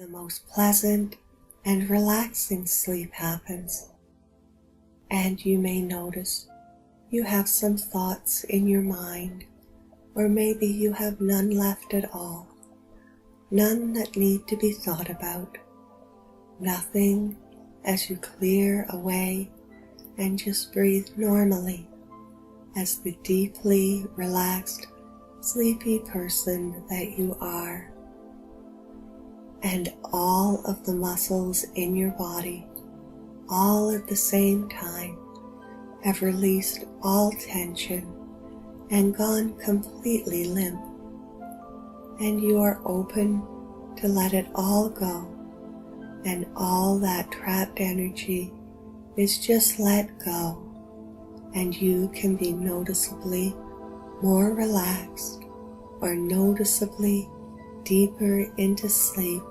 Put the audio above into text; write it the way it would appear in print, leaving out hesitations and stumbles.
the most pleasant and relaxing sleep happens, and you may notice you have some thoughts in your mind, or maybe you have none left at all, none that need to be thought about, nothing as you clear away and just breathe normally as the deeply relaxed, sleepy person that you are. And all of the muscles in your body, all at the same time, have released all tension and gone completely limp. And you are open to let it all go, and all that trapped energy is just let go, and you can be noticeably more relaxed or noticeably deeper into sleep